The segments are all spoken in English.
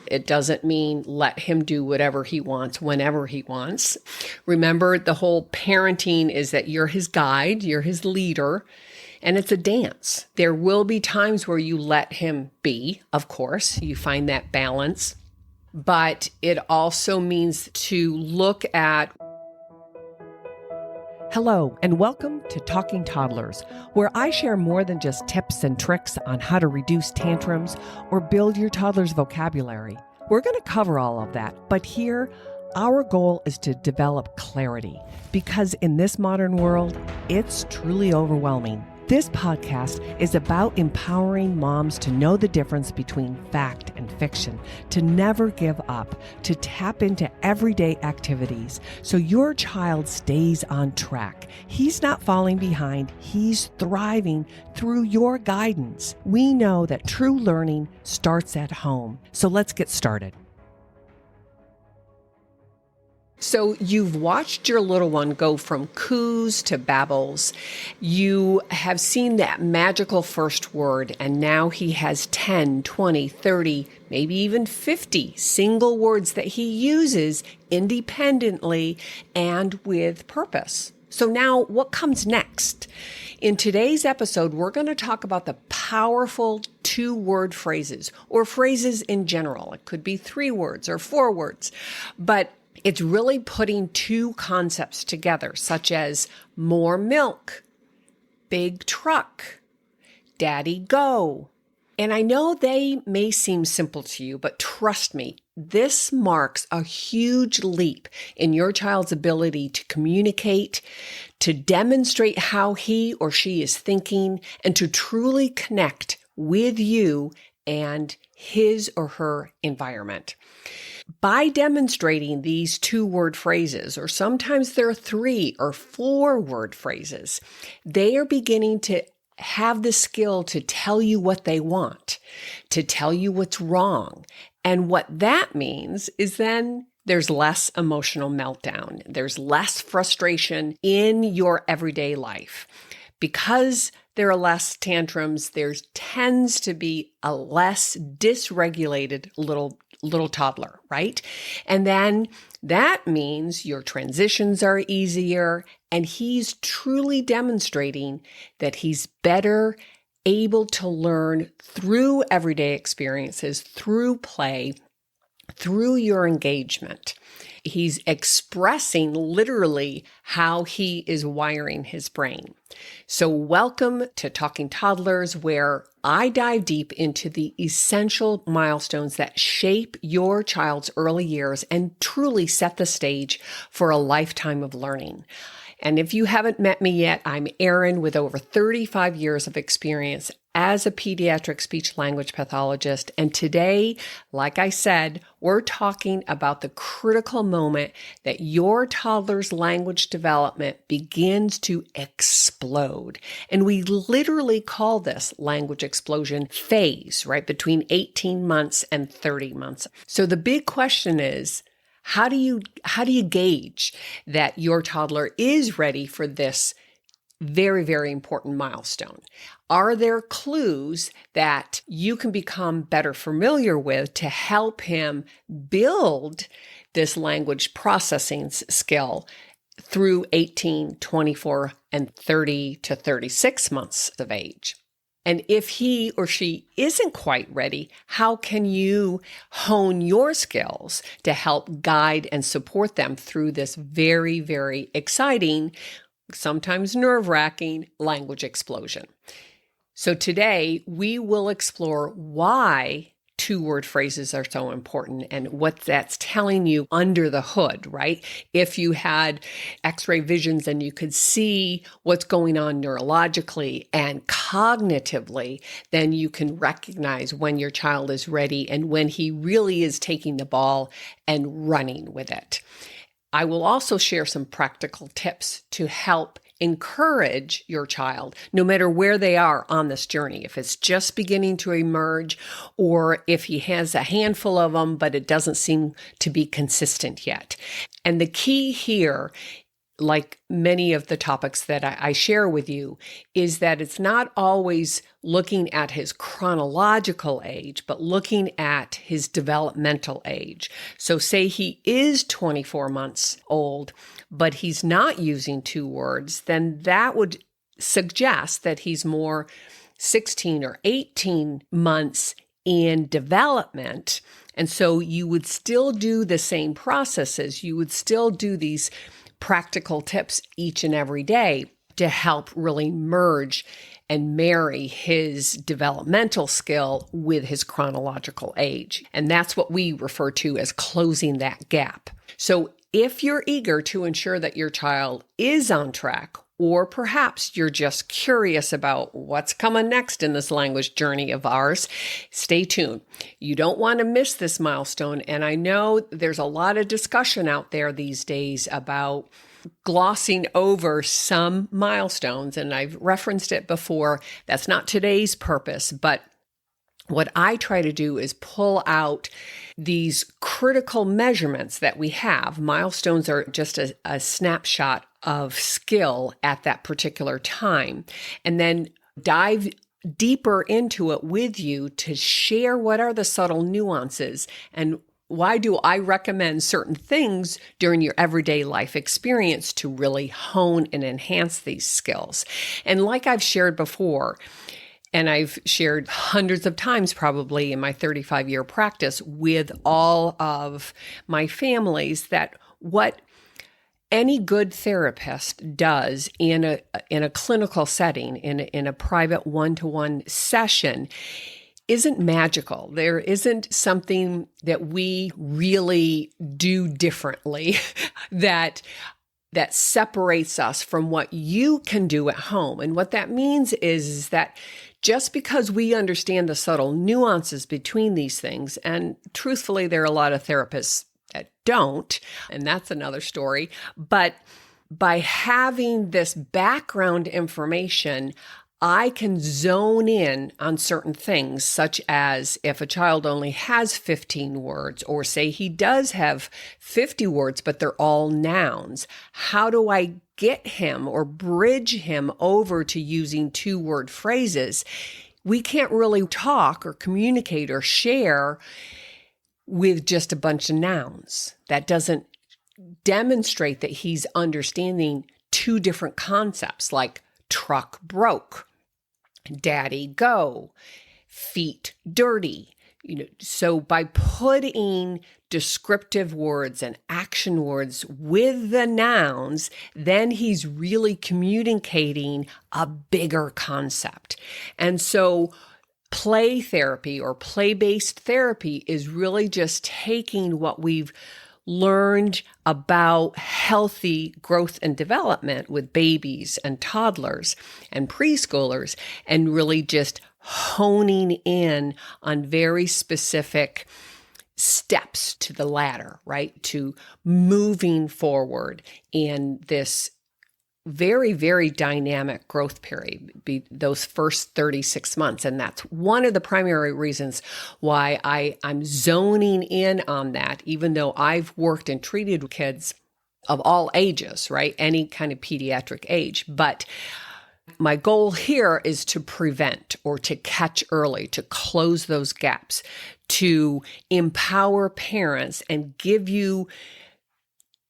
It doesn't mean let him do whatever he wants, whenever he wants. Remember, the whole parenting is that you're his guide, you're his leader, and it's a dance. There will be times where you let him be, of course, you find that balance, but it also means to look at. Hello, and welcome to Talking Toddlers, where I share more than just tips and tricks on how to reduce tantrums or build your toddler's vocabulary. We're going to cover all of that, but here, our goal is to develop clarity, because in this modern world, it's truly overwhelming. This podcast is about empowering moms to know the difference between fact and fiction, to never give up, to tap into everyday activities so your child stays on track. He's not falling behind, he's thriving through your guidance. We know that true learning starts at home. So let's get started. So you've watched your little one go from coos to babbles. You have seen that magical first word, and now he has 10, 20, 30, maybe even 50 single words that he uses independently and with purpose. So now what comes next? In today's episode, we're going to talk about the powerful 2-word phrases, or phrases in general. It could be 3 words or 4 words, but it's really putting 2 concepts together, such as more milk, big truck, daddy go. And I know they may seem simple to you, but trust me, this marks a huge leap in your child's ability to communicate, to demonstrate how he or she is thinking, and to truly connect with you and his or her environment. By demonstrating these 2-word phrases, or sometimes there are 3 or 4-word phrases, they are beginning to have the skill to tell you what they want, to tell you what's wrong. And what that means is then there's less emotional meltdown. There's less frustration in your everyday life. Because there are less tantrums, there tends to be a less dysregulated little toddler, right? And then that means your transitions are easier, and he's truly demonstrating that he's better able to learn through everyday experiences, through play, through your engagement. He's expressing literally how he is wiring his brain. So welcome to Talking Toddlers, where I dive deep into the essential milestones that shape your child's early years and truly set the stage for a lifetime of learning. And if you haven't met me yet, I'm Erin with over 35 years of experience as a pediatric speech language pathologist. And today, like I said, we're talking about the critical moment that your toddler's language development begins to explode. And we literally call this language explosion phase, right? Between 18 months and 30 months. So the big question is, how do you gauge that your toddler is ready for this very, very important milestone? Are there clues that you can become better familiar with to help him build this language processing skill through 18, 24, and 30 to 36 months of age? And if he or she isn't quite ready, how can you hone your skills to help guide and support them through this very, very exciting, sometimes nerve-wracking language explosion? So today we will explore why 2-word phrases are so important and what that's telling you under the hood, right? If you had X-ray visions and you could see what's going on neurologically and cognitively, then you can recognize when your child is ready and when he really is taking the ball and running with it. I will also share some practical tips to help encourage your child, no matter where they are on this journey. If it's just beginning to emerge, or if he has a handful of them, but it doesn't seem to be consistent yet. And the key here like many of the topics that I share with you, is that it's not always looking at his chronological age, but looking at his developmental age. So say he is 24 months old, but he's not using 2 words, then that would suggest that he's more 16 or 18 months in development. And so you would still do the same processes. You would still do these practical tips each and every day to help really merge and marry his developmental skill with his chronological age. And that's what we refer to as closing that gap. So if you're eager to ensure that your child is on track, or perhaps you're just curious about what's coming next in this language journey of ours, stay tuned. You don't want to miss this milestone. And I know there's a lot of discussion out there these days about glossing over some milestones, and I've referenced it before. That's not today's purpose, but what I try to do is pull out these critical measurements that we have. Milestones are just a snapshot of skill at that particular time, and then dive deeper into it with you to share what are the subtle nuances and why do I recommend certain things during your everyday life experience to really hone and enhance these skills. And like I've shared before, and I've shared hundreds of times probably in my 35-year practice with all of my families, that what any good therapist does in a clinical setting, in a private one-to-one session, isn't magical. There isn't something that we really do differently that separates us from what you can do at home. And what that means is that just because we understand the subtle nuances between these things, and truthfully, there are a lot of therapists that don't, and that's another story, but by having this background information, I can zone in on certain things, such as if a child only has 15 words, or say he does have 50 words, but they're all nouns. How do I get him or bridge him over to using 2-word phrases? We can't really talk or communicate or share with just a bunch of nouns. That doesn't demonstrate that he's understanding 2 different concepts, like truck broke, daddy go, feet dirty. So by putting descriptive words and action words with the nouns, then he's really communicating a bigger concept. And so play therapy or play-based therapy is really just taking what we've learned about healthy growth and development with babies and toddlers and preschoolers and really just honing in on very specific steps to the ladder, right? To moving forward in this very, very dynamic growth period, those first 36 months. And that's one of the primary reasons why I'm zoning in on that, even though I've worked and treated kids of all ages, right? Any kind of pediatric age. But my goal here is to prevent or to catch early, to close those gaps, to empower parents and give you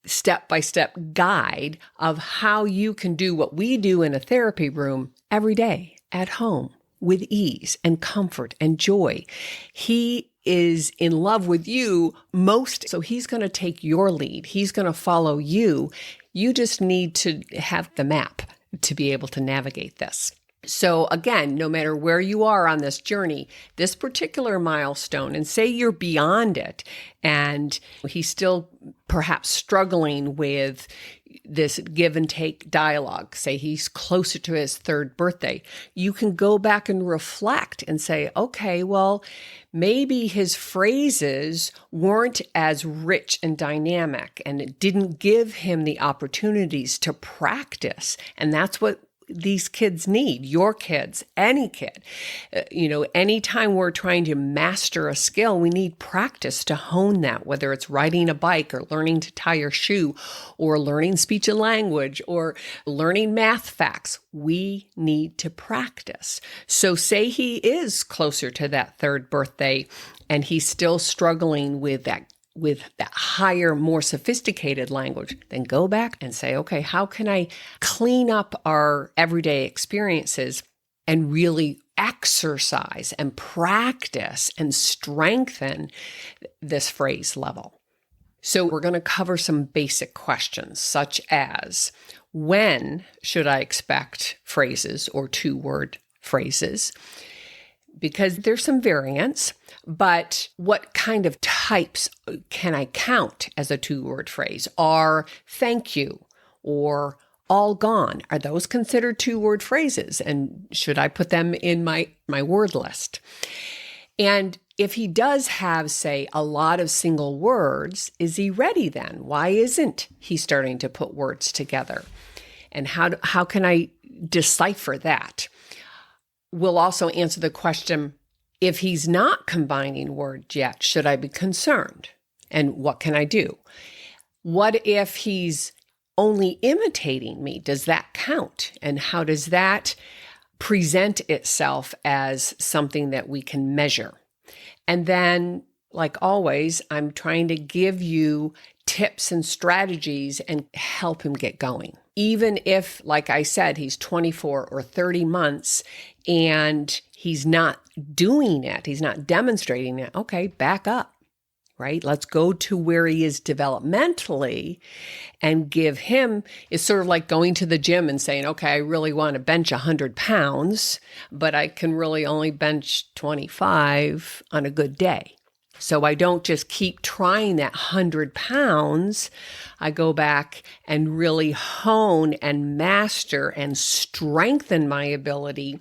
step-by-step guide of how you can do what we do in a therapy room every day at home with ease and comfort and joy. He is in love with you most, so he's going to take your lead. He's going to follow you. You just need to have the map to be able to navigate this. So again, no matter where you are on this journey, this particular milestone, and say you're beyond it, and he's still perhaps struggling with this give and take dialogue, say he's closer to his 3rd birthday, you can go back and reflect and say, okay, well, maybe his phrases weren't as rich and dynamic, and it didn't give him the opportunities to practice. And that's what these kids need, your kids, any kid. Anytime we're trying to master a skill, we need practice to hone that, whether it's riding a bike or learning to tie your shoe or learning speech and language or learning math facts. We need to practice. So say he is closer to that third birthday and he's still struggling with that higher, more sophisticated language, then go back and say, okay, how can I clean up our everyday experiences and really exercise and practice and strengthen this phrase level? So we're going to cover some basic questions such as, when should I expect phrases or two-word phrases? Because there's some variance, but what kind of types can I count as a two-word phrase? Are thank you or all gone? Are those considered two-word phrases? And should I put them in my word list? And if he does have, say, a lot of single words, is he ready then? Why isn't he starting to put words together? And how can I decipher that? We'll also answer the question, if he's not combining words yet, should I be concerned? And what can I do? What if he's only imitating me? Does that count? And how does that present itself as something that we can measure? And then, like always, I'm trying to give you tips and strategies and help him get going. Even if, like I said, he's 24 or 30 months and he's not doing it, he's not demonstrating it, okay, back up, right? Let's go to where he is developmentally and give him, it's sort of like going to the gym and saying, okay, I really want to bench 100 pounds, but I can really only bench 25 on a good day. So I don't just keep trying that 100 pounds. I go back and really hone and master and strengthen my ability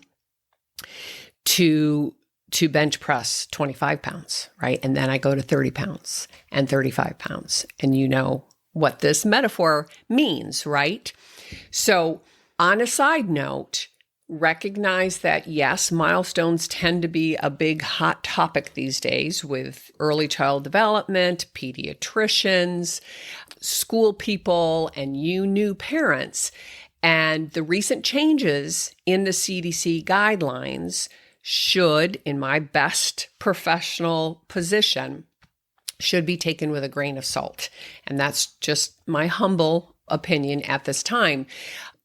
to bench press 25 pounds, right? And then I go to 30 pounds and 35 pounds. And you know what this metaphor means, right? So on a side note, recognize that, yes, milestones tend to be a big hot topic these days with early child development, pediatricians, school people, and you new parents. And the recent changes in the CDC guidelines should, in my best professional position, should be taken with a grain of salt. And that's just my humble opinion at this time.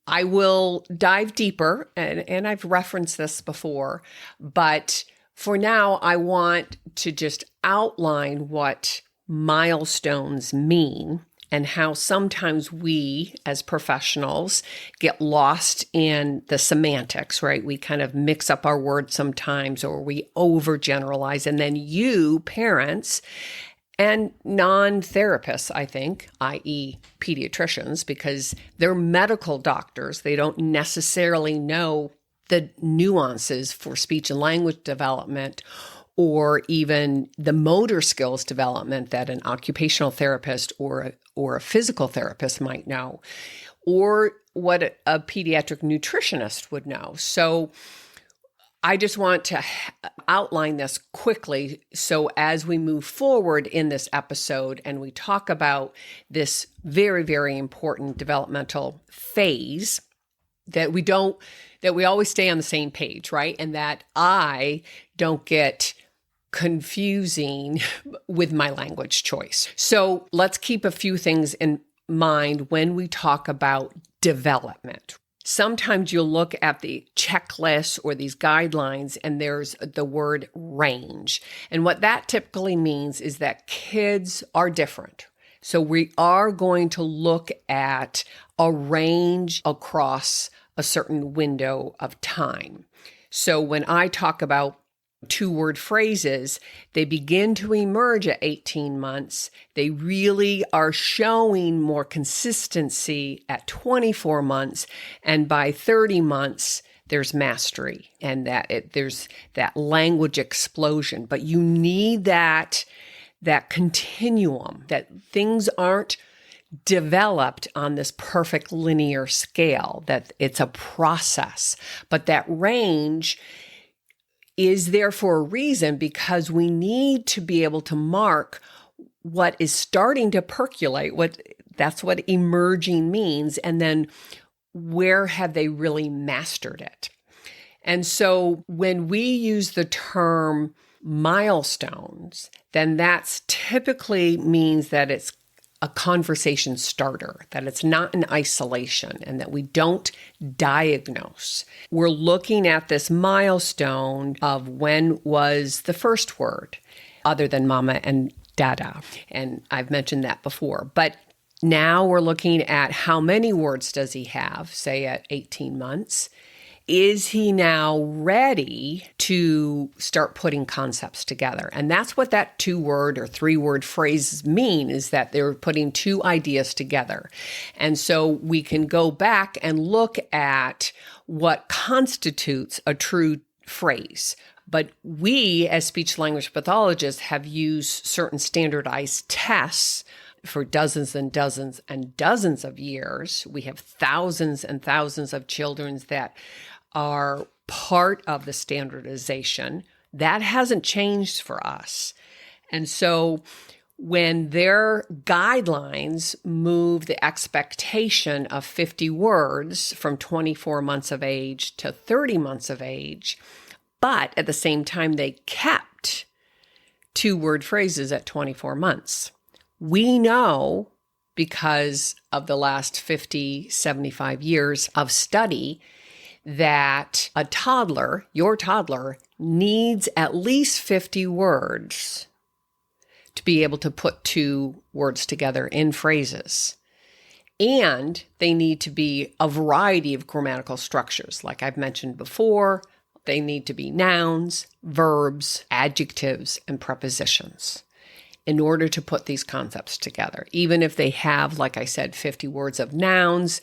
I will dive deeper, and I've referenced this before, but for now, I want to just outline what milestones mean and how sometimes we as professionals get lost in the semantics, right? We kind of mix up our words sometimes, or we overgeneralize, and then you, parents, and non-therapists, I think, i.e. pediatricians, because they're medical doctors. They don't necessarily know the nuances for speech and language development or even the motor skills development that an occupational therapist or a physical therapist might know, or what a pediatric nutritionist would know. So I just want to outline this quickly so as we move forward in this episode and we talk about this very, very important developmental phase, that we always stay on the same page, right? And that I don't get confusing with my language choice. So let's keep a few things in mind when we talk about development. Sometimes you'll look at the checklist or these guidelines and there's the word range. And what that typically means is that kids are different. So we are going to look at a range across a certain window of time. So when I talk about two-word phrases, they begin to emerge at 18 months. They really are showing more consistency at 24 months. And by 30 months, there's mastery and there's that language explosion. But you need that continuum, that things aren't developed on this perfect linear scale, that it's a process. But that range is there for a reason, because we need to be able to mark what is starting to percolate, that's what emerging means, and then where have they really mastered it. And so when we use the term milestones, then that's typically means that it's a conversation starter, that it's not in isolation, and that we don't diagnose. We're looking at this milestone of when was the first word, other than mama and dada. And I've mentioned that before. But now we're looking at how many words does he have, say at 18 months. Is he now ready to start putting concepts together? And that's what that 2-word or 3-word phrases mean, is that they're putting 2 ideas together. And so we can go back and look at what constitutes a true phrase. But we, as speech language pathologists, have used certain standardized tests for dozens and dozens and dozens of years. We have thousands and thousands of children that are part of the standardization. That hasn't changed for us. And so when their guidelines move the expectation of 50 words from 24 months of age to 30 months of age, but at the same time they kept 2-word phrases at 24 months, we know, because of the last 50, 75 years of study, that a toddler, your toddler, needs at least 50 words to be able to put 2 words together in phrases. And they need to be a variety of grammatical structures. Like I've mentioned before, they need to be nouns, verbs, adjectives, and prepositions in order to put these concepts together. Even if they have, like I said, 50 words of nouns,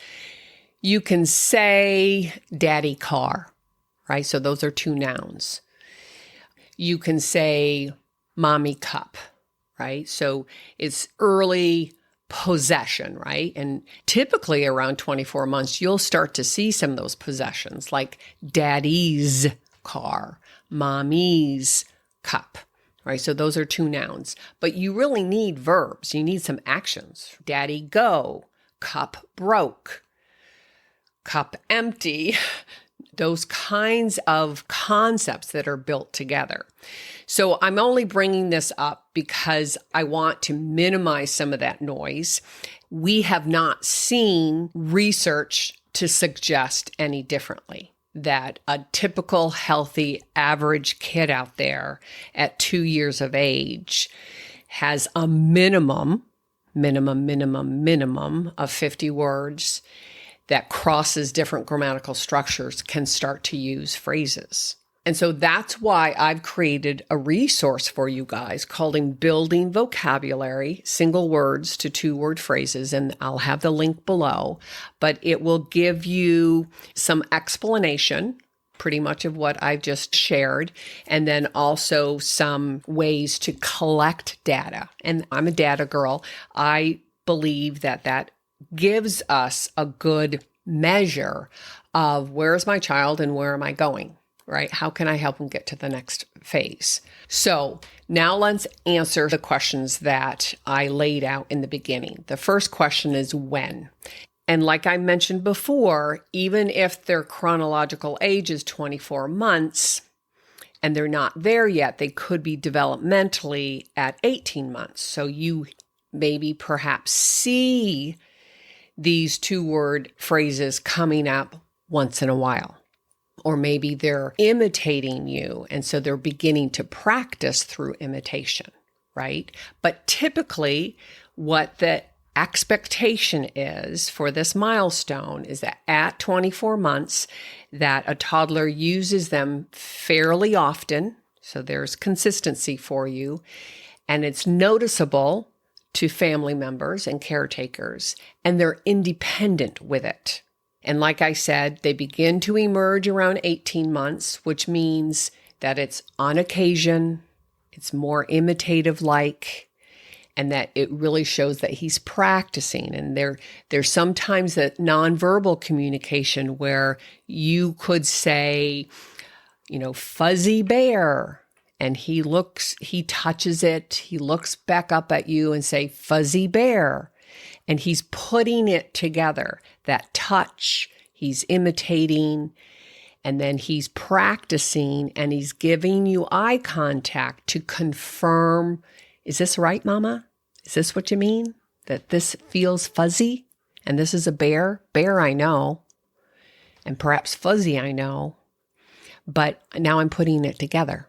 you can say daddy car, right? So those are 2 nouns. You can say mommy cup, right? So it's early possession, right? And typically around 24 months, you'll start to see some of those possessions, like daddy's car, mommy's cup, right? So those are 2 nouns. But you really need verbs. You need some actions. Daddy go, cup broke, cup empty, those kinds of concepts that are built together. So I'm only bringing this up because I want to minimize some of that noise. We have not seen research to suggest any differently, that a typical healthy average kid out there at 2 years of age has a minimum of 50 words that crosses different grammatical structures, can start to use phrases. And so that's why I've created a resource for you guys called Building Vocabulary, Single Words to 2-Word Phrases, and I'll have the link below, but it will give you some explanation, pretty much of what I've just shared, and then also some ways to collect data. And I'm a data girl. I believe that gives us a good measure of where is my child and where am I going, right? How can I help them get to the next phase? So now let's answer the questions that I laid out in the beginning. The first question is when. And like I mentioned before, even if their chronological age is 24 months and they're not there yet, they could be developmentally at 18 months. So you maybe perhaps see these 2-word phrases coming up once in a while. Or maybe they're imitating you, and so they're beginning to practice through imitation, right? But typically, what the expectation is for this milestone is that at 24 months, that a toddler uses them fairly often, so there's consistency for you, and it's noticeable to family members and caretakers, and they're independent with it. And like I said, they begin to emerge around 18 months, which means that it's on occasion, it's more imitative-like, and that it really shows that he's practicing. And there's sometimes that nonverbal communication where you could say, fuzzy bear, and he touches it, he looks back up at you and say, fuzzy bear. And he's putting it together, that touch, he's imitating, and then he's practicing, and he's giving you eye contact to confirm, is this right, Mama? Is this what you mean? That this feels fuzzy? And this is a bear? Bear, I know. And perhaps fuzzy, I know. But now I'm putting it together.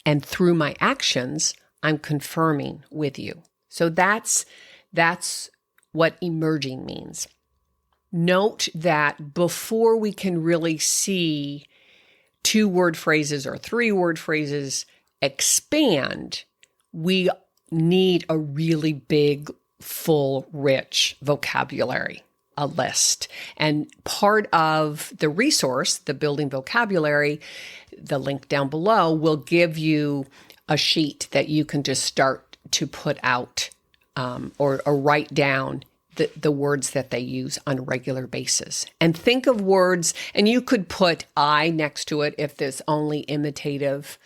And through my actions, I'm confirming with you. So that's what emerging means. Note that before we can really see 2-word phrases or 3-word phrases expand, we need a really big, full, rich vocabulary, a list. And part of the resource, the Building Vocabulary, the link down below, will give you a sheet that you can just start to put out or write down the words that they use on a regular basis. And think of words, and you could put I next to it if there's only imitative,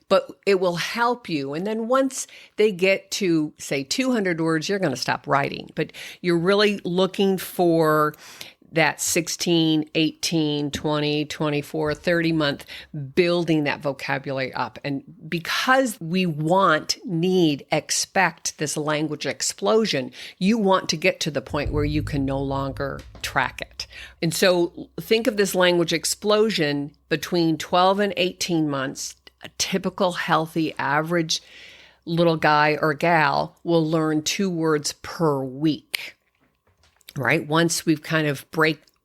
but it will help you. And then once they get to, say, 200 words, you're going to stop writing. But you're really looking for that 16, 18, 20, 24, 30 month, building that vocabulary up. And because we expect this language explosion, you want to get to the point where you can no longer track it. And so think of this language explosion between 12 and 18 months. A typical healthy average little guy or gal will learn 2 words per week. Right? Once we've kind of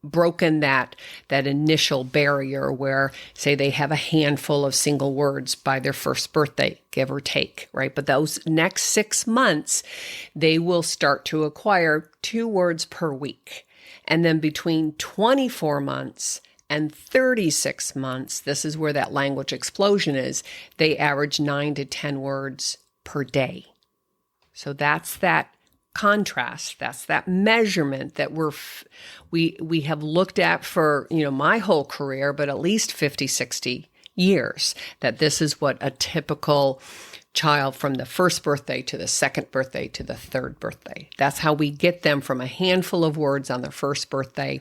broken that initial barrier where, say, they have a handful of single words by their first birthday, give or take, right? But those next 6 months, they will start to acquire 2 words per week. And then between 24 months and 36 months, this is where that language explosion is, they average 9 to 10 words per day. So that's that contrast, that's that measurement that we have looked at for, my whole career, but at least 50, 60 years, that this is what a typical child from the first birthday to the second birthday to the third birthday. That's how we get them from a handful of words on their first birthday,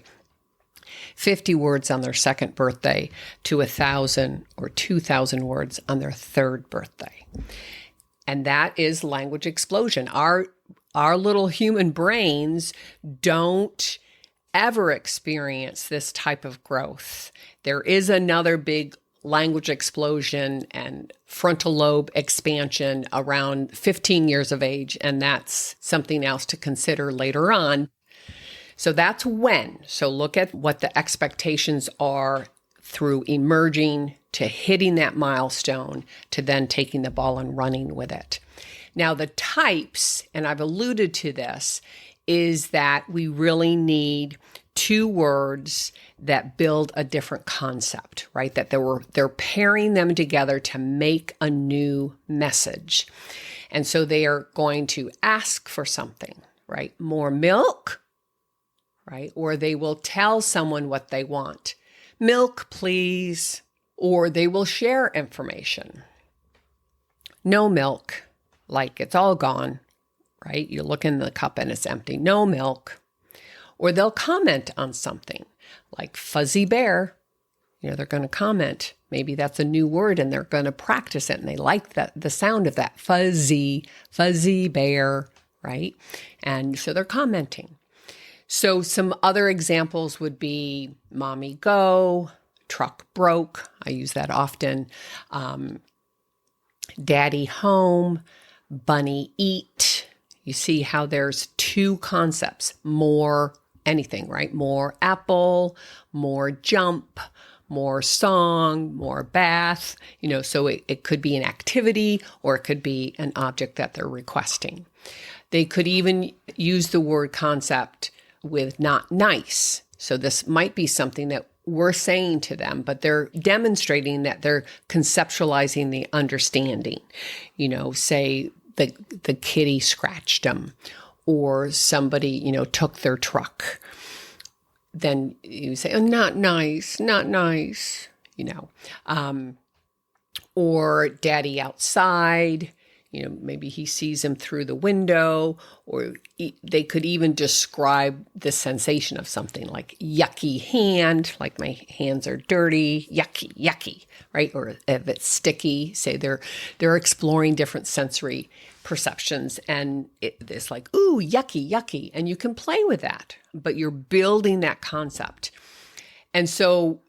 50 words on their second birthday, to 1,000 or 2,000 words on their third birthday. And that is language explosion. Our little human brains don't ever experience this type of growth. There is another big language explosion and frontal lobe expansion around 15 years of age, and that's something else to consider later on. So that's when. So look at what the expectations are through emerging to hitting that milestone to then taking the ball and running with it. Now, the types, and I've alluded to this, is that we really need 2 words that build a different concept, right? That they're pairing them together to make a new message. And so they are going to ask for something, right? More milk, right? Or they will tell someone what they want. Milk, please. Or they will share information. No milk. Like it's all gone, right? You look in the cup and it's empty. No milk. Or they'll comment on something like fuzzy bear. They're going to comment. Maybe that's a new word and they're going to practice it and they like the sound of that fuzzy bear, right? And so they're commenting. So some other examples would be mommy go, truck broke. I use that often. Daddy home, bunny eat. You see how there's 2 concepts, more anything, right? More apple, more jump, more song, more bath, so it could be an activity or it could be an object that they're requesting. They could even use the word concept with not nice. So this might be something that we're saying to them, but they're demonstrating that they're conceptualizing the understanding. Say the kitty scratched them, or somebody, took their truck. Then you say, oh, not nice, not nice, or daddy outside, maybe he sees him through the window, or they could even describe the sensation of something like yucky hand, like my hands are dirty, yucky, right? Or if it's sticky, say they're exploring different sensory perceptions, and it's like, ooh, yucky, and you can play with that, but you're building that concept. And so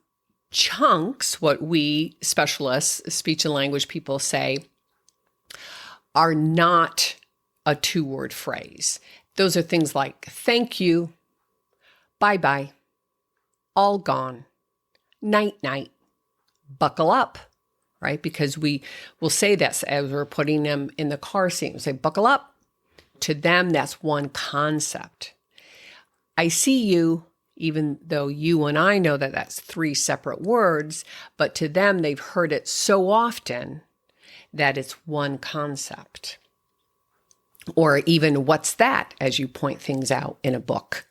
chunks, what we specialists, speech and language people say, are not a 2-word phrase. Those are things like thank you, bye-bye, all gone, night-night, buckle up, right? Because we will say this as we're putting them in the car seat. We say, buckle up. To them, that's one concept. I see you, even though you and I know that that's 3 separate words, but to them, they've heard it so often that it's one concept. Or even what's that, as you point things out in a book,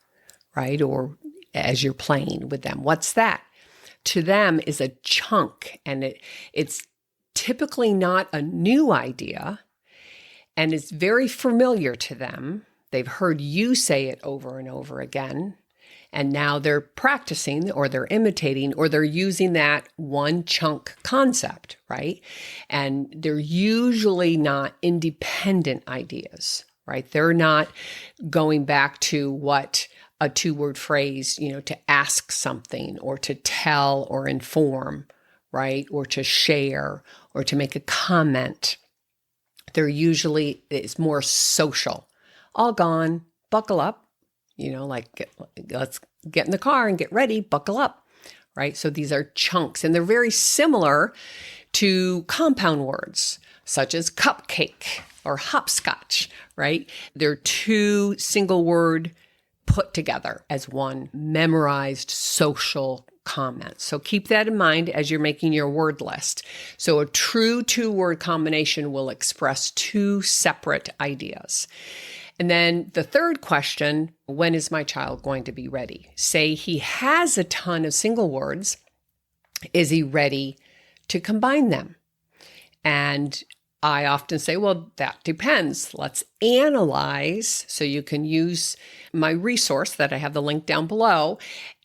right? Or as you're playing with them, what's that? To them is a chunk, and it's typically not a new idea, and it's very familiar to them. They've heard you say it over and over again, and now they're practicing, or they're imitating, or they're using that one chunk concept, right? And they're usually not independent ideas, right? They're not going back to what a 2-word phrase, to ask something, or to tell or inform, right? Or to share, or to make a comment. It's more social. All gone, buckle up, let's get in the car and get ready, buckle up, right? So these are chunks, and they're very similar to compound words, such as cupcake or hopscotch, right? They're 2 single word put together as one memorized social comment. So keep that in mind as you're making your word list. So a true 2-word combination will express 2 separate ideas. And then the third question, when is my child going to be ready? Say he has a ton of single words. Is he ready to combine them? And I often say, well, that depends. Let's analyze. So you can use my resource that I have the link down below,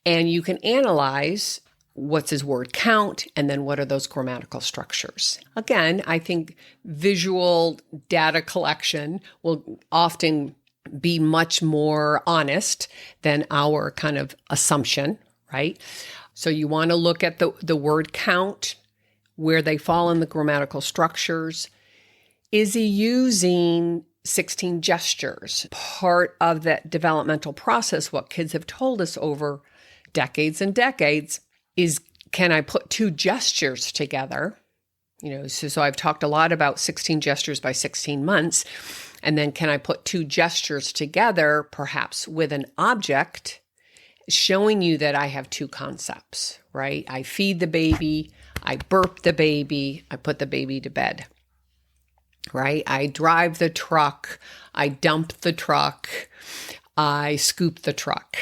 and you can analyze what's his word count, and then what are those grammatical structures. Again, I think visual data collection will often be much more honest than our kind of assumption, right? So you want to look at the word count, where they fall in the grammatical structures. Is he using 16 gestures? Part of that developmental process, what kids have told us over decades and decades, is, can I put 2 gestures together? So I've talked a lot about 16 gestures by 16 months. And then can I put 2 gestures together, perhaps with an object, showing you that I have 2 concepts, right? I feed the baby, I burp the baby, I put the baby to bed, right? I drive the truck, I dump the truck, I scoop the truck.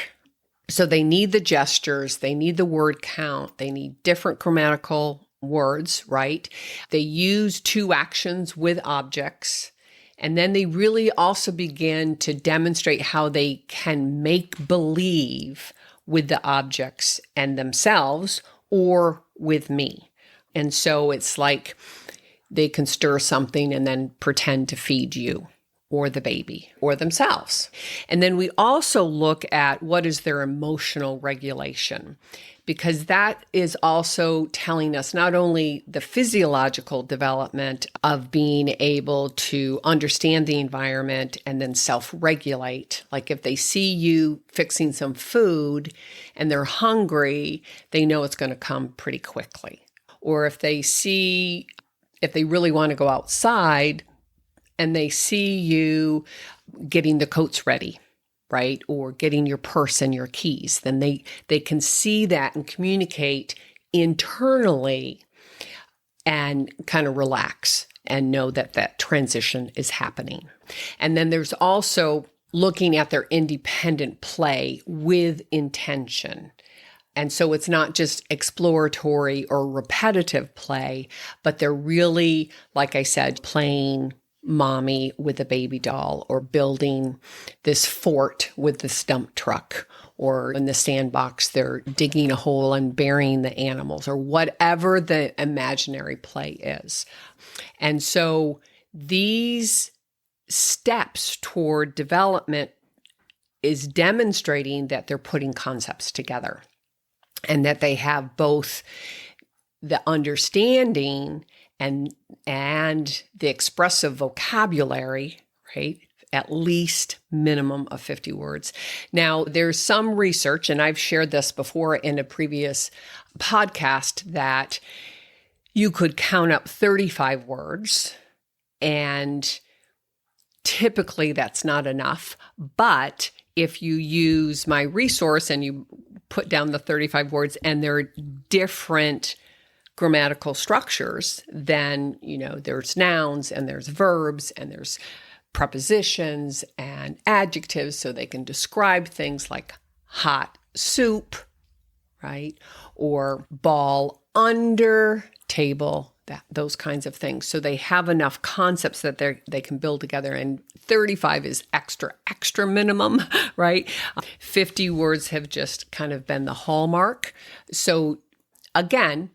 So they need the gestures, they need the word count, they need different grammatical words, right? They use 2 actions with objects, and then they really also begin to demonstrate how they can make believe with the objects and themselves, or with me. And so it's like they can stir something and then pretend to feed you, or the baby, or themselves. And then we also look at what is their emotional regulation, because that is also telling us not only the physiological development of being able to understand the environment and then self-regulate. Like if they see you fixing some food and they're hungry, they know it's going to come pretty quickly. Or if they really want to go outside, and they see you getting the coats ready, right? Or getting your purse and your keys, then they can see that and communicate internally and kind of relax and know that that transition is happening. And then there's also looking at their independent play with intention. And so it's not just exploratory or repetitive play, but they're really, like I said, playing mommy with a baby doll, or building this fort with the dump truck, or in the sandbox, they're digging a hole and burying the animals, or whatever the imaginary play is. And so these steps toward development is demonstrating that they're putting concepts together, and that they have both the understanding and the expressive vocabulary, right? At least minimum of 50 words. Now, there's some research, and I've shared this before in a previous podcast, that you could count up 35 words, and typically that's not enough. But if you use my resource and you put down the 35 words and they're different grammatical structures, then, there's nouns and there's verbs and there's prepositions and adjectives, so they can describe things like hot soup, right? Or ball under table, those kinds of things. So they have enough concepts that they can build together. And 35 is extra minimum, right? 50 words have just kind of been the hallmark. So again,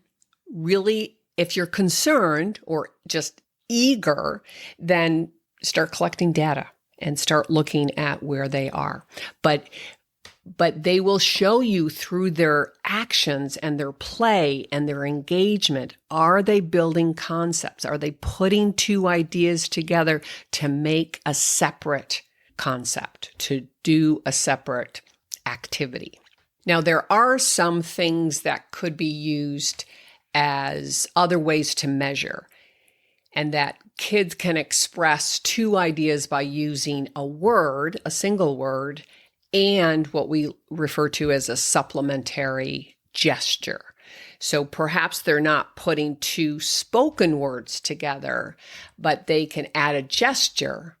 really, if you're concerned or just eager, then start collecting data and start looking at where they are. But they will show you through their actions and their play and their engagement. Are they building concepts? Are they putting two ideas together to make a separate concept, to do a separate activity? Now, there are some things that could be used as other ways to measure, and that kids can express two ideas by using a word, a single word, and what we refer to as a supplementary gesture. So perhaps they're not putting two spoken words together, but they can add a gesture,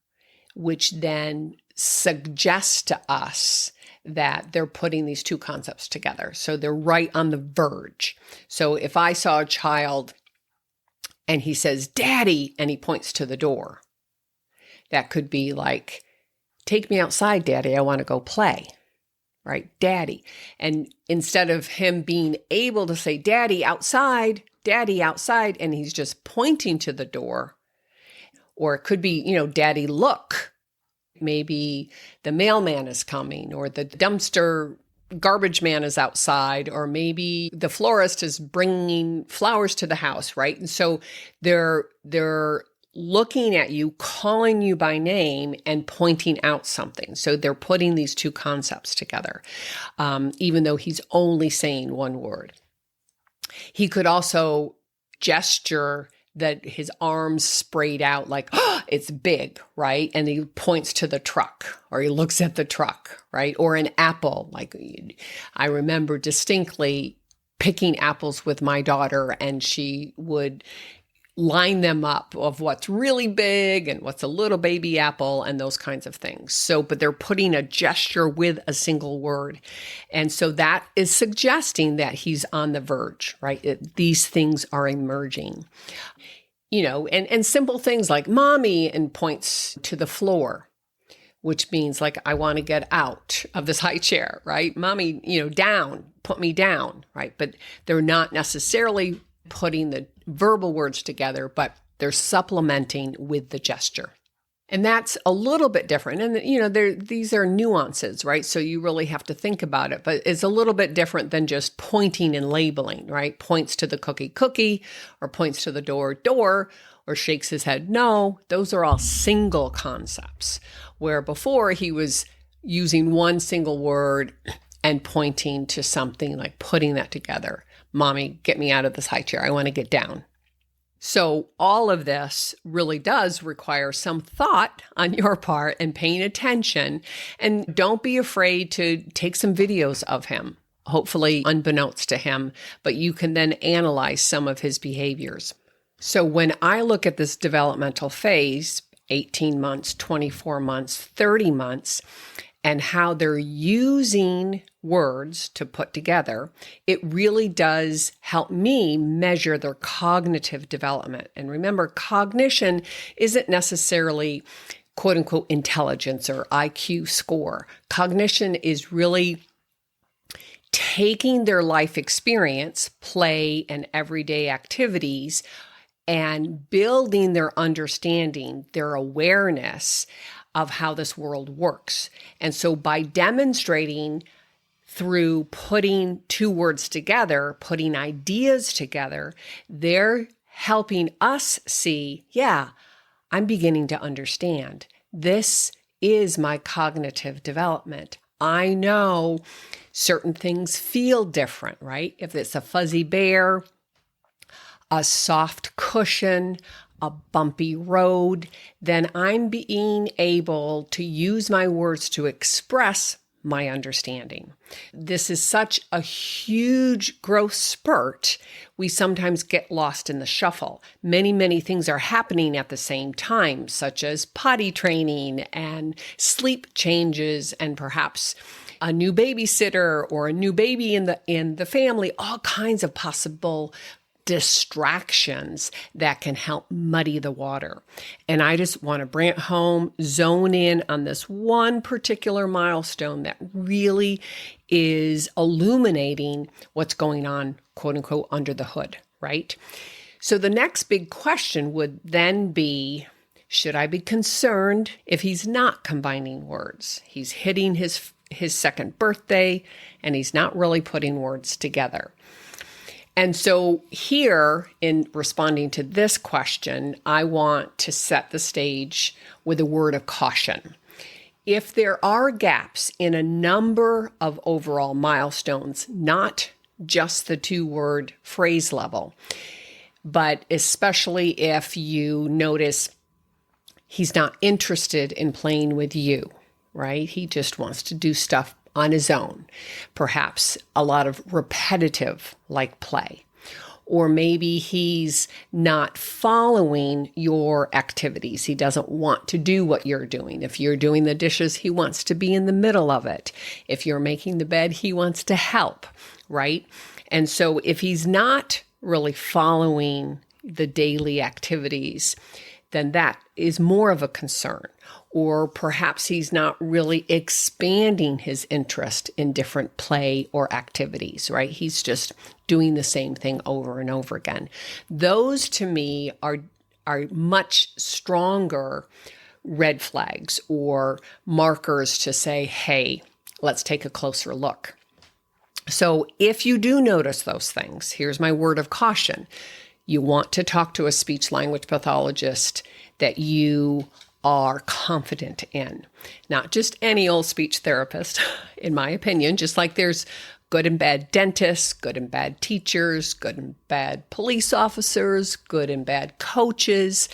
which then suggests to us that they're putting these two concepts together. So they're right on the verge. So if I saw a child and he says, "Daddy," and he points to the door, that could be like, "Take me outside, Daddy. I want to go play," right? Daddy. And instead of him being able to say, Daddy, outside," and he's just pointing to the door, or it could be, "Daddy, look." Maybe the mailman is coming, or the dumpster garbage man is outside, or maybe the florist is bringing flowers to the house, right? And so they're looking at you, calling you by name, and pointing out something. So they're putting these two concepts together, even though he's only saying one word. He could also gesture that his arms sprayed out like, "Oh, it's big," right? And he points to the truck, or he looks at the truck, right? Or an apple. Like, I remember distinctly picking apples with my daughter, and she would line them up of what's really big and what's a little baby apple and those kinds of things. So, but they're putting a gesture with a single word. And so that is suggesting that he's on the verge, right? These things are emerging, and simple things like "Mommy," and points to the floor, which means like, I want to get out of this high chair, right? "Mommy, down, put me down," right? But they're not necessarily putting the verbal words together, but they're supplementing with the gesture. And that's a little bit different. And, these are nuances, right? So you really have to think about it, but it's a little bit different than just pointing and labeling, right? Points to the cookie, or points to the door, or shakes his head, no. Those are all single concepts, where before he was using one single word and pointing to something, like putting that together. "Mommy, get me out of this high chair. I want to get down." So all of this really does require some thought on your part and paying attention. And don't be afraid to take some videos of him, hopefully unbeknownst to him, but you can then analyze some of his behaviors. So when I look at this developmental phase, 18 months, 24 months, 30 months, and how they're using words to put together, it really does help me measure their cognitive development. And remember, cognition isn't necessarily quote unquote intelligence or IQ score. Cognition is really taking their life experience, play, and everyday activities and building their understanding, their awareness of how this world works. And so by demonstrating through putting two words together, putting ideas together, they're helping us see, yeah, I'm beginning to understand. This is my cognitive development. I know certain things feel different, right? If it's a fuzzy bear, a soft cushion, a bumpy road, then I'm being able to use my words to express my understanding. This is such a huge growth spurt. We sometimes get lost in the shuffle. Many things are happening at the same time, such as potty training and sleep changes and perhaps a new babysitter or a new baby in the family, all kinds of possible distractions that can help muddy the water. And I just want to bring it home, zone in on this one particular milestone that really is illuminating what's going on, quote unquote, under the hood, right? So the next big question would then be, should I be concerned if he's not combining words? He's hitting his second birthday and he's not really putting words together. And so here, in responding to this question, I want to set the stage with a word of caution. If there are gaps in a number of overall milestones, not just the two-word phrase level, but especially if you notice he's not interested in playing with you, right? He just wants to do stuff on his own, perhaps a lot of repetitive like play. Or maybe he's not following your activities. He doesn't want to do what you're doing. If you're doing the dishes, he wants to be in the middle of it. If you're making the bed, he wants to help, right? And so if he's not really following the daily activities, then that is more of a concern. Or perhaps he's not really expanding his interest in different play or activities, right? He's just doing the same thing over and over again. Those to me are much stronger red flags or markers to say, hey, let's take a closer look. So if you do notice those things, here's my word of caution. You want to talk to a speech language pathologist that you are confident in. Not just any old speech therapist, in my opinion, just like there's good and bad dentists, good and bad teachers, good and bad police officers, good and bad coaches.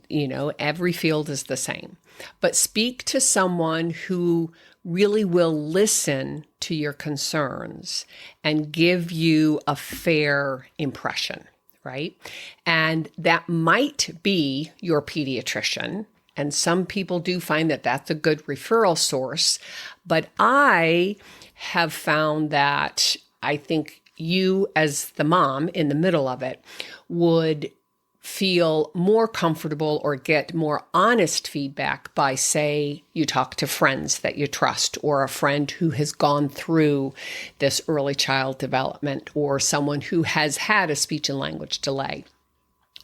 You know, every field is the same. But speak to someone who really will listen to your concerns and give you a fair impression. Right? And that might be your pediatrician. And some people do find that that's a good referral source. But I have found that I think you, as the mom in the middle of it, would feel more comfortable or get more honest feedback by, say, you talk to friends that you trust, or a friend who has gone through this early child development, or someone who has had a speech and language delay,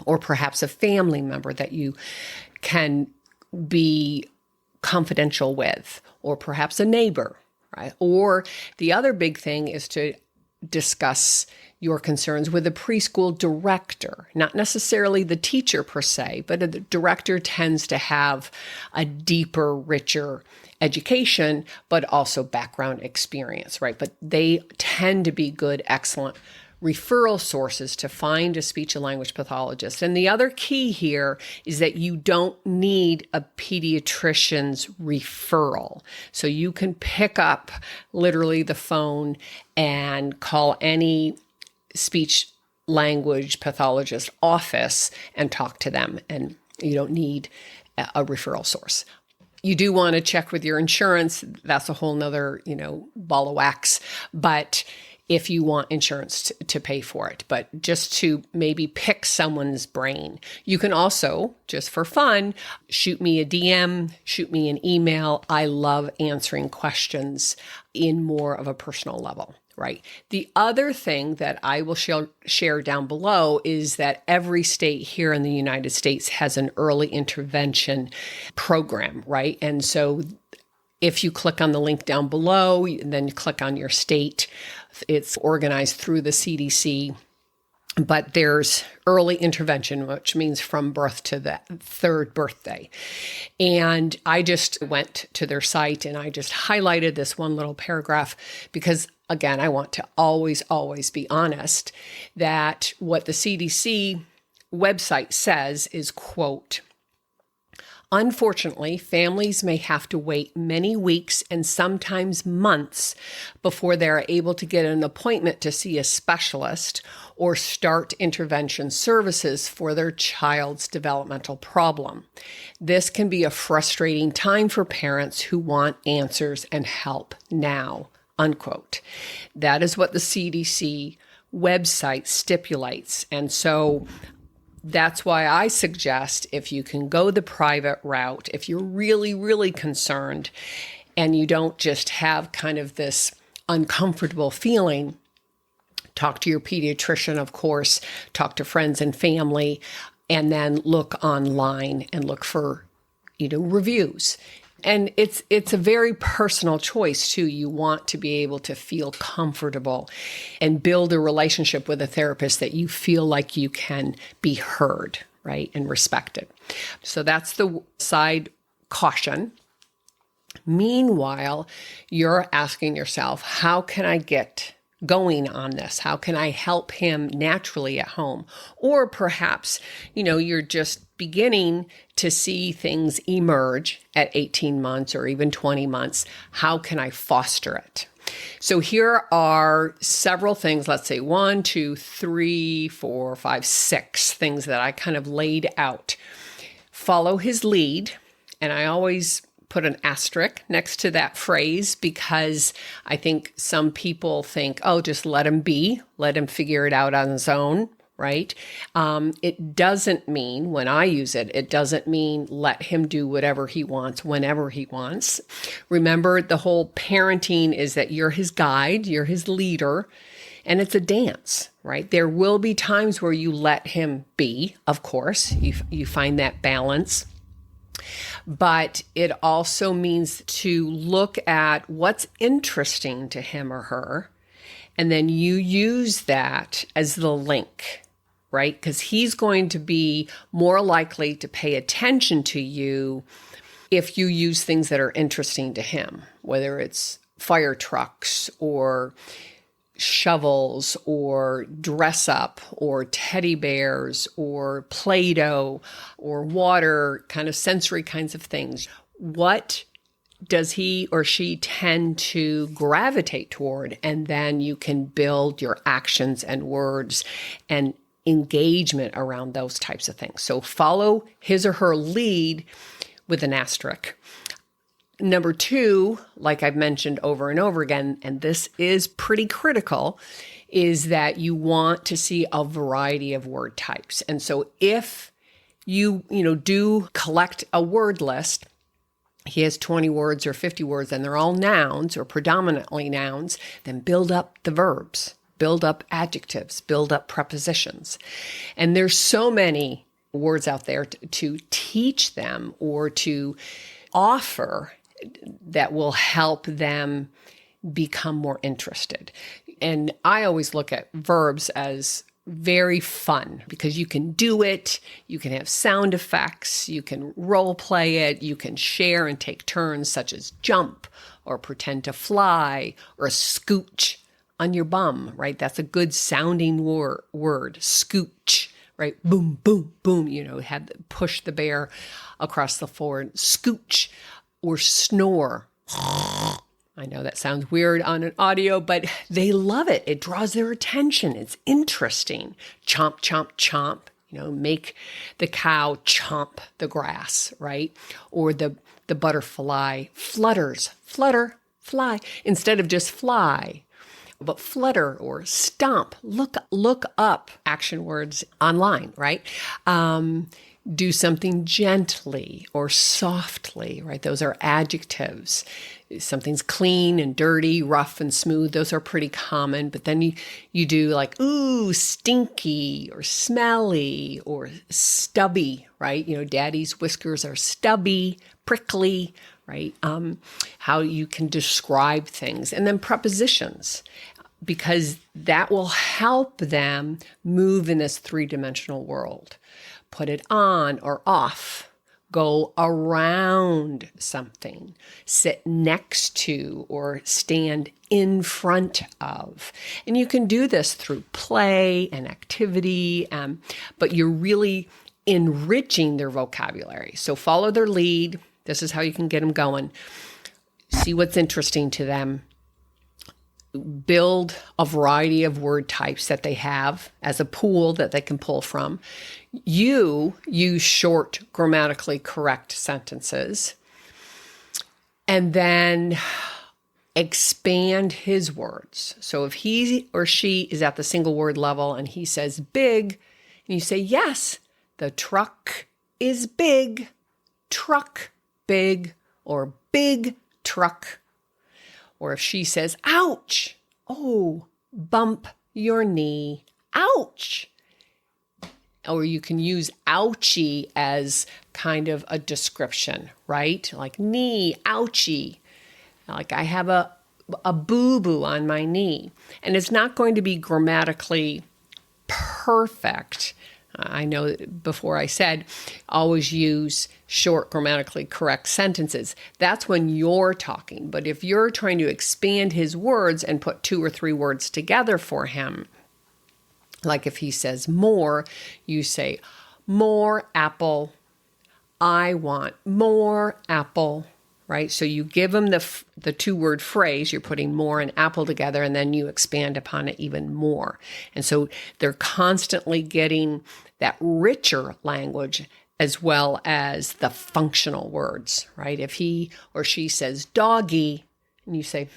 or perhaps a family member that you can be confidential with, or perhaps a neighbor, right? Or the other big thing is to discuss your concerns with a preschool director, not necessarily the teacher per se, but the director tends to have a deeper, richer education, but also background experience, right? But they tend to be good, excellent referral sources to find a speech and language pathologist. And the other key here is that you don't need a pediatrician's referral. So you can pick up literally the phone and call any speech language pathologist office and talk to them. And you don't need a referral source. You do want to check with your insurance. That's a whole nother, ball of wax. But if you want insurance to pay for it, but just to maybe pick someone's brain. You can also, just for fun, shoot me a DM, shoot me an email. I love answering questions in more of a personal level, right? The other thing that I will share down below is that every state here in the United States has an early intervention program, right? And so if you click on the link down below, then click on your state. It's organized through the CDC, but there's early intervention, which means from birth to the third birthday. And I just went to their site and I just highlighted this one little paragraph because, again, I want to always be honest that what the CDC website says is, quote, "Unfortunately, families may have to wait many weeks and sometimes months before they are able to get an appointment to see a specialist or start intervention services for their child's developmental problem. This can be a frustrating time for parents who want answers and help now," unquote. That is what the CDC website stipulates. And so that's why I suggest if you can go the private route, if you're really concerned and you don't just have kind of this uncomfortable feeling, talk to your pediatrician, of course, talk to friends and family, and then look online and look for, reviews. And it's a very personal choice too. You want to be able to feel comfortable and build a relationship with a therapist that you feel like you can be heard, right, and respected. So that's the side caution. Meanwhile, you're asking yourself, how can I get going on this? How can I help him naturally at home? Or perhaps, you're just beginning to see things emerge at 18 months or even 20 months. How can I foster it? So here are several things, let's say 1, 2, 3, 4, 5, 6 things that I kind of laid out. Follow his lead. And I always put an asterisk next to that phrase because I think some people think, oh, just let him be, let him figure it out on his own, right? It doesn't mean, when I use it, it doesn't mean let him do whatever he wants, whenever he wants. Remember, the whole parenting is that you're his guide, you're his leader, and it's a dance, right? There will be times where you let him be, of course, you find that balance. But it also means to look at what's interesting to him or her, and then you use that as the link, right? Because he's going to be more likely to pay attention to you if you use things that are interesting to him, whether it's fire trucks or shovels or dress up or teddy bears or Play-Doh or water, kind of sensory kinds of things. What does he or she tend to gravitate toward? And then you can build your actions and words and engagement around those types of things. So follow his or her lead with an asterisk. Number 2, like I've mentioned over and over again, and this is pretty critical, is that you want to see a variety of word types. And so if you do collect a word list, he has 20 words or 50 words, and they're all nouns or predominantly nouns, then build up the verbs, build up adjectives, build up prepositions. And there's so many words out there to teach them or to offer that will help them become more interested. And I always look at verbs as very fun because you can do it, you can have sound effects, you can role play it, you can share and take turns such as jump or pretend to fly or scooch on your bum, right? That's a good sounding word, scooch, right? Boom, boom, boom, push the bear across the floor, scooch. Or snore, I know that sounds weird on an audio, but they love it. It draws their attention. It's interesting. Chomp, chomp, chomp. Make the cow chomp the grass, right? Or the butterfly flutters, flutter, fly, instead of just fly. But flutter or stomp, look up action words online, right? Do something gently or softly, right? Those are adjectives. Something's clean and dirty, rough and smooth. Those are pretty common. But then you do like, ooh, stinky or smelly or stubby, right? Daddy's whiskers are stubby, prickly, right? How you can describe things. And then prepositions, because that will help them move in this three-dimensional world. Put it on or off, go around something, sit next to or stand in front of. And you can do this through play and activity, but you're really enriching their vocabulary. So follow their lead. This is how you can get them going. See what's interesting to them. Build a variety of word types that they have as a pool that they can pull from. You use short, grammatically correct sentences, and then expand his words. So if he or she is at the single word level and he says big, and you say, yes, the truck is big, truck, big, or big truck. Or if she says, ouch, oh, bump your knee, ouch. Or you can use ouchie as kind of a description, right? Like knee, ouchie. Like I have a boo-boo on my knee. And it's not going to be grammatically perfect. I know before I said, always use short, grammatically correct sentences. That's when you're talking. But if you're trying to expand his words and put 2 or 3 words together for him, like if he says more, you say, more apple. I want more apple, right? So you give him the 2-word phrase, you're putting more and apple together, and then you expand upon it even more. And so they're constantly getting that richer language as well as the functional words, right? If he or she says doggy, and you say,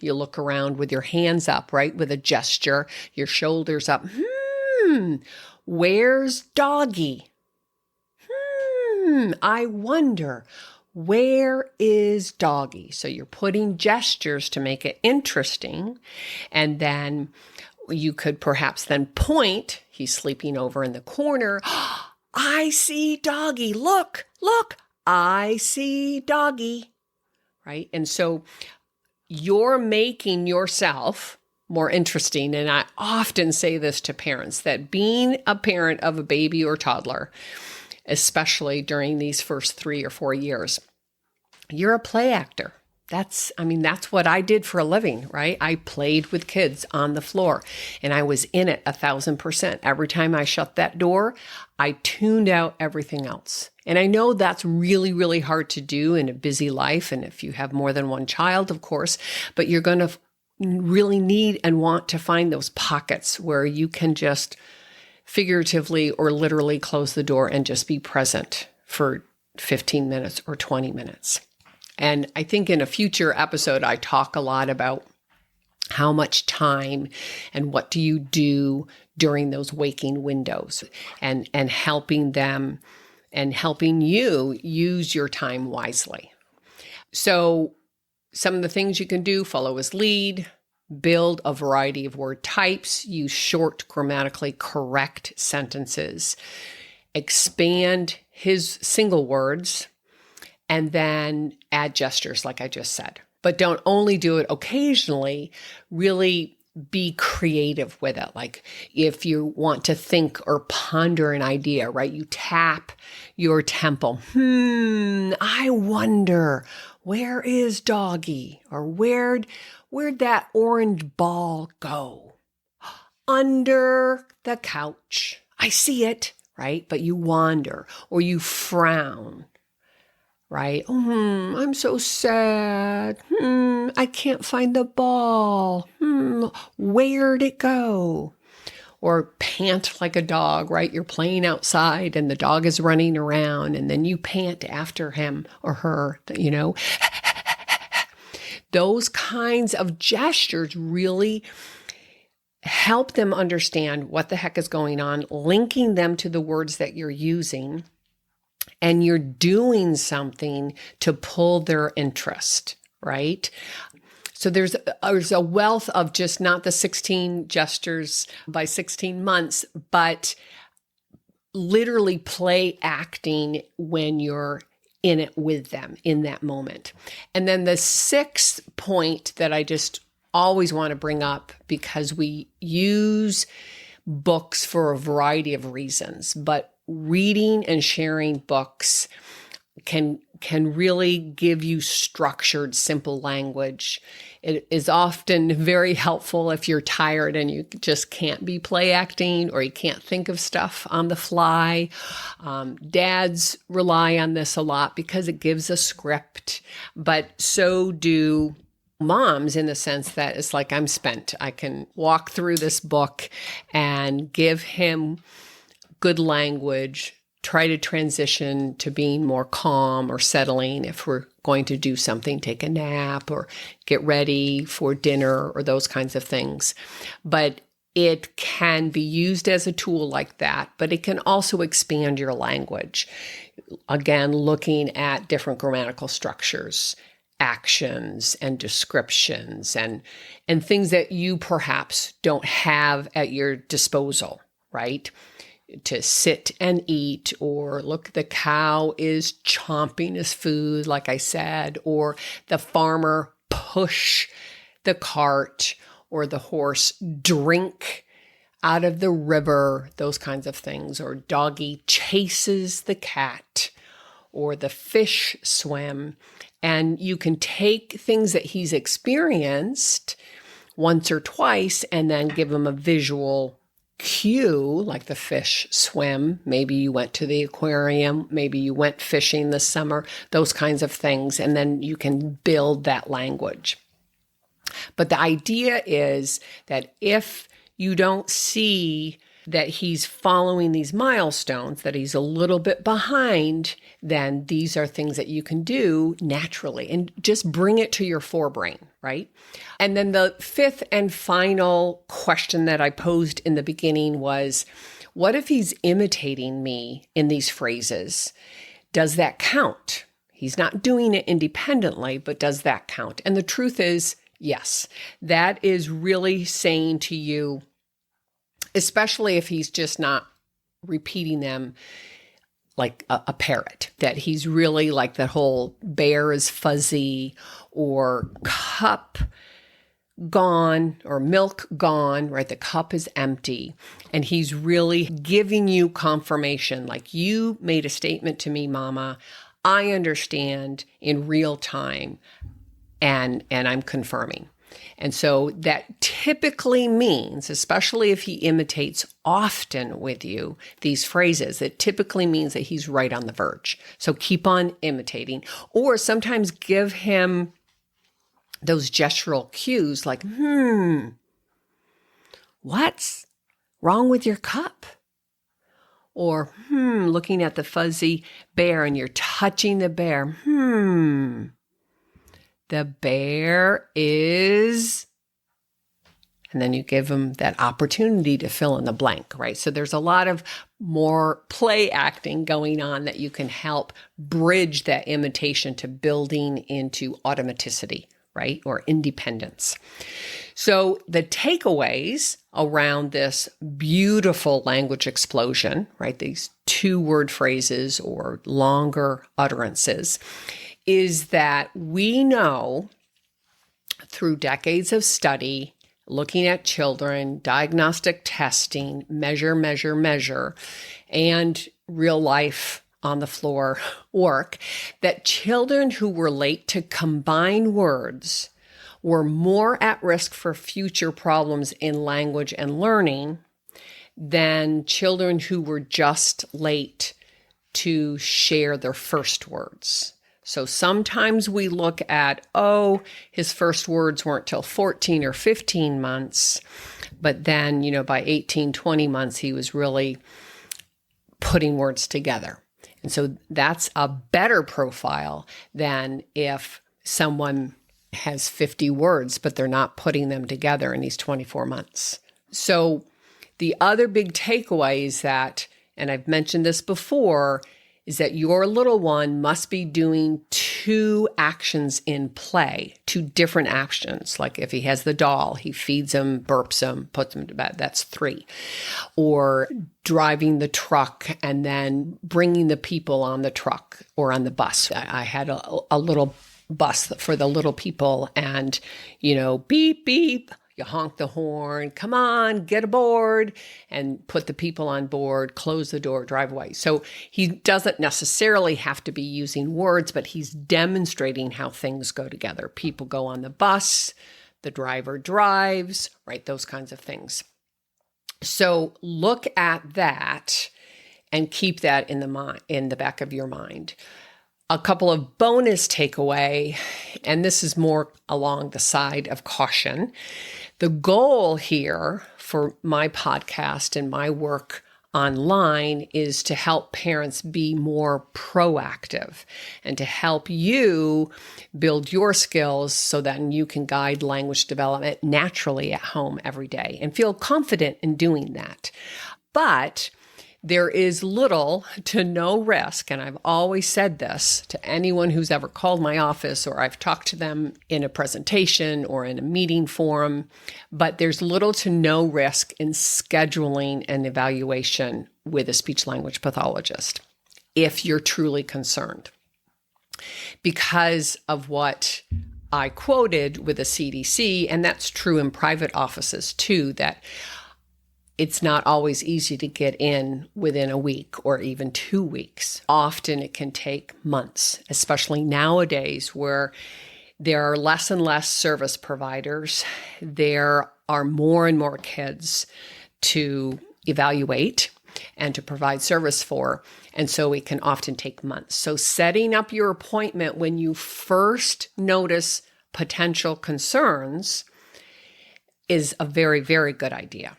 you look around with your hands up, right? With a gesture, your shoulders up. Where's doggy? I wonder, where is doggy? So you're putting gestures to make it interesting. And then you could perhaps then point. He's sleeping over in the corner. I see doggy. Look, I see doggy. Right? And so you're making yourself more interesting. And I often say this to parents, that being a parent of a baby or toddler, especially during these first 3 or 4 years, you're a play actor. That's what I did for a living, right? I played with kids on the floor and I was in it 1,000%. Every time I shut that door, I tuned out everything else. And I know that's really, really hard to do in a busy life. And if you have more than one child, of course, but you're going to really need and want to find those pockets where you can just figuratively or literally close the door and just be present for 15 minutes or 20 minutes. And I think in a future episode, I talk a lot about how much time and what do you do during those waking windows, and helping them and helping you use your time wisely. So some of the things you can do: follow his lead, build a variety of word types, use short, grammatically correct sentences, expand his single words, and then add gestures like I just said. But don't only do it occasionally, really be creative with it. Like if you want to think or ponder an idea, right? You tap your temple. I wonder, where is doggy? Or where'd that orange ball go? Under the couch. I see it, right? But you wander or you frown. right? I'm so sad. I can't find the ball. Where'd it go? Or pant like a dog, right? You're playing outside and the dog is running around and then you pant after him or her, Those kinds of gestures really help them understand what the heck is going on, linking them to the words that you're using, and you're doing something to pull their interest, right? So there's a wealth of just not the 16 gestures by 16 months, but literally play acting when you're in it with them in that moment. And then the sixth point that I just always want to bring up, because we use books for a variety of reasons, but reading and sharing books can really give you structured, simple language. It is often very helpful if you're tired and you just can't be play acting or you can't think of stuff on the fly. Dads rely on this a lot because it gives a script, but so do moms, in the sense that it's like, I'm spent. I can walk through this book and give him good language, try to transition to being more calm or settling if we're going to do something, take a nap or get ready for dinner or those kinds of things. But it can be used as a tool like that, but it can also expand your language. Again, looking at different grammatical structures, actions and descriptions and things that you perhaps don't have at your disposal, right? To sit and eat, or look, the cow is chomping his food, like I said, or the farmer push the cart, or the horse drink out of the river, those kinds of things, or doggy chases the cat, or the fish swim. And you can take things that he's experienced once or twice and then give him a visual cue, like the fish swim. Maybe you went to the aquarium, maybe you went fishing this summer, those kinds of things. And then you can build that language. But the idea is that if you don't see that he's following these milestones, that he's a little bit behind, then these are things that you can do naturally and just bring it to your forebrain, right? And then the fifth and final question that I posed in the beginning was, what if he's imitating me in these phrases? Does that count? He's not doing it independently, but does that count? And the truth is, yes, that is really saying to you, especially if he's just not repeating them like a parrot, that he's really like that whole bear is fuzzy, or cup gone, or milk gone, right? The cup is empty. And he's really giving you confirmation, like, you made a statement to me, Mama. I understand in real time, and I'm confirming. And so that typically means, especially if he imitates often with you these phrases, it typically means that he's right on the verge. So keep on imitating, or sometimes give him those gestural cues like, what's wrong with your cup? Or, looking at the fuzzy bear and you're touching the bear. The bear is, and then you give them that opportunity to fill in the blank, right? So there's a lot of more play acting going on that you can help bridge that imitation to building into automaticity, right? Or independence. So the takeaways around this beautiful language explosion, right? These 2-word phrases or longer utterances, is that we know through decades of study, looking at children, diagnostic testing, measure, and real life on the floor work, that children who were late to combine words were more at risk for future problems in language and learning than children who were just late to share their first words. So sometimes we look at, his first words weren't till 14 or 15 months, but then, by 18, 20 months, he was really putting words together. And so that's a better profile than if someone has 50 words, but they're not putting them together in these 24 months. So the other big takeaway is that, and I've mentioned this before, is that your little one must be doing 2 actions in play, 2 different actions. Like if he has the doll, he feeds him, burps him, puts him to bed. That's 3. Or driving the truck and then bringing the people on the truck or on the bus. I had a little bus for the little people and, beep, beep. You honk the horn, come on, get aboard, and put the people on board, close the door, drive away. So he doesn't necessarily have to be using words, but he's demonstrating how things go together. People go on the bus, the driver drives, right? Those kinds of things. So look at that and keep that in the back of your mind. A couple of bonus takeaway, and this is more along the side of caution. The goal here for my podcast and my work online is to help parents be more proactive and to help you build your skills so that you can guide language development naturally at home every day and feel confident in doing that. But there is little to no risk, and I've always said this to anyone who's ever called my office or I've talked to them in a presentation or in a meeting forum, but there's little to no risk in scheduling an evaluation with a speech-language pathologist if you're truly concerned. Because of what I quoted with the CDC, and that's true in private offices too, that it's not always easy to get in within a week or even 2 weeks. Often it can take months, especially nowadays where there are less and less service providers. There are more and more kids to evaluate and to provide service for. And so it can often take months. So setting up your appointment when you first notice potential concerns is a very, very good idea.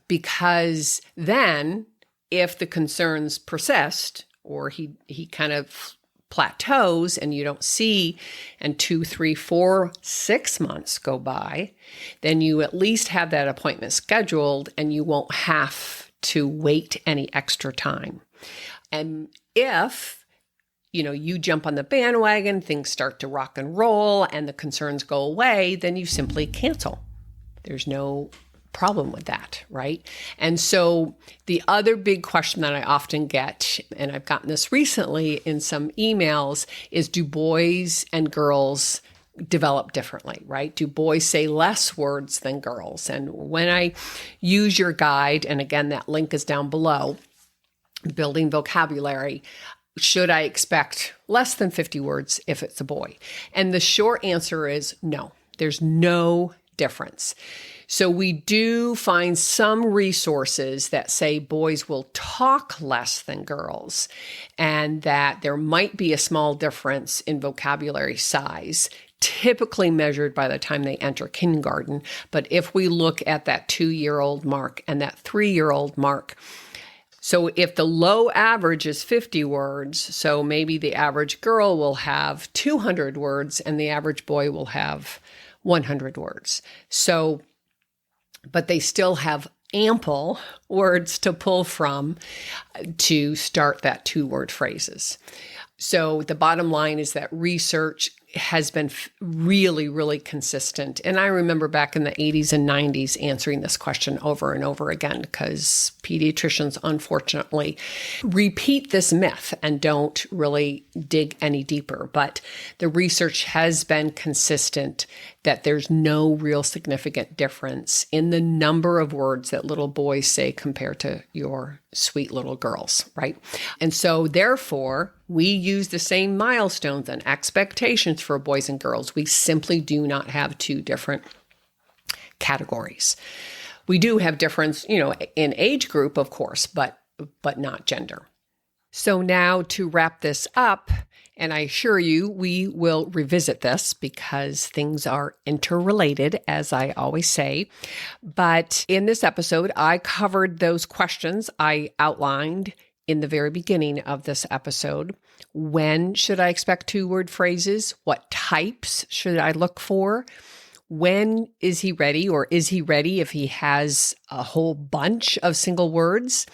Because then if the concerns persist or he kind of plateaus and you don't see and 2, 3, 4, 6 months go by, then you at least have that appointment scheduled and you won't have to wait any extra time. And if you jump on the bandwagon, things start to rock and roll and the concerns go away, then you simply cancel. There's no problem with that, right? And so the other big question that I often get, and I've gotten this recently in some emails, is do boys and girls develop differently, right? Do boys say less words than girls? And when I use your guide, and again, that link is down below, Building Vocabulary, should I expect less than 50 words if it's a boy? And the short answer is no. There's no difference. So we do find some resources that say boys will talk less than girls and that there might be a small difference in vocabulary size, typically measured by the time they enter kindergarten. But if we look at that 2-year-old mark and that 3-year-old mark, so if the low average is 50 words, so maybe the average girl will have 200 words and the average boy will have 100 words. So but they still have ample words to pull from to start that 2-word phrases. So the bottom line is that research has been really, really consistent. And I remember back in the 80s and 90s answering this question over and over again because pediatricians, unfortunately, repeat this myth and don't really dig any deeper. But the research has been consistent that there's no real significant difference in the number of words that little boys say compared to your sweet little girls, right? And so therefore, we use the same milestones and expectations for boys and girls. We simply do not have 2 different categories. We do have difference, in age group, of course, but not gender. So now to wrap this up, and I assure you we will revisit this because things are interrelated, as I always say. But in this episode, I covered those questions I outlined in the very beginning of this episode. When should I expect two-word phrases? What types should I look for? When is he ready, or is he ready if he has a whole bunch of single words?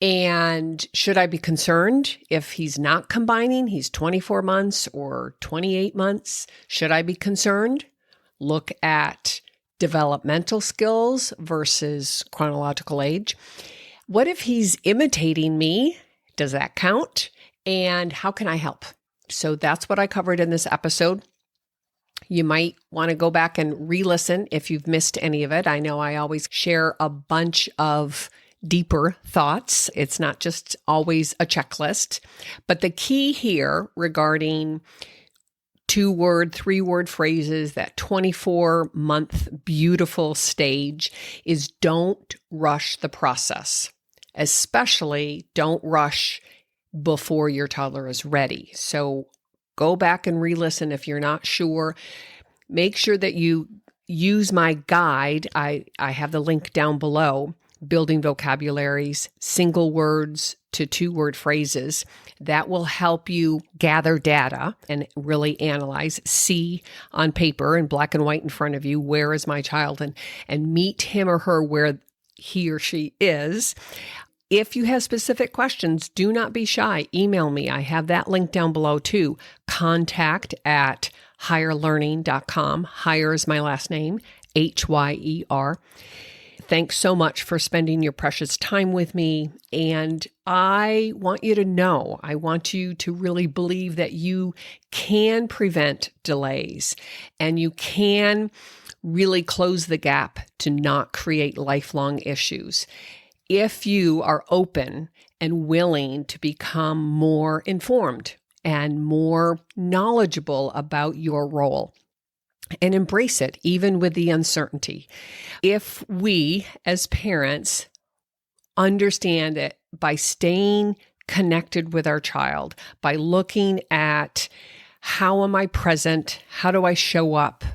And should I be concerned if he's not combining? He's 24 months or 28 months. Should I be concerned? Look at developmental skills versus chronological age. What if he's imitating me? Does that count? And how can I help? So that's what I covered in this episode. You might want to go back and re-listen if you've missed any of it. I know I always share a bunch of deeper thoughts. It's not just always a checklist. But the key here regarding two-word, three-word phrases, that 24-month beautiful stage, is don't rush the process. Especially don't rush before your toddler is ready. So go back and re-listen if you're not sure. Make sure that you use my guide. I have the link down below. Building vocabularies, single words to two-word phrases. That will help you gather data and really analyze, see on paper in black and white in front of you, where is my child, and meet him or her where he or she is. If you have specific questions, do not be shy. Email me. I have that link down below too. contact@higherlearning.com. Higher is my last name, Hyer. Thanks so much for spending your precious time with me. And I want you to know, I want you to really believe that you can prevent delays and you can really close the gap to not create lifelong issues if you are open and willing to become more informed and more knowledgeable about your role. And embrace it, even with the uncertainty. If we, as parents, understand it by staying connected with our child, by looking at how am I present, how do I show up,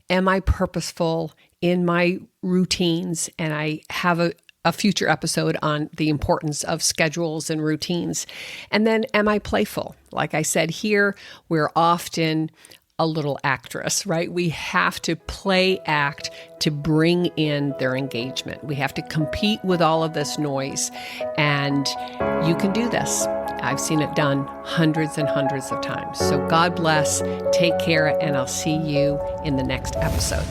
am I purposeful in my routines, and I have a future episode on the importance of schedules and routines. And then, am I playful? Like I said here, we're often a little actress, right? We have to play act to bring in their engagement. We have to compete with all of this noise. And you can do this. I've seen it done hundreds and hundreds of times. So God bless, take care, and I'll see you in the next episode.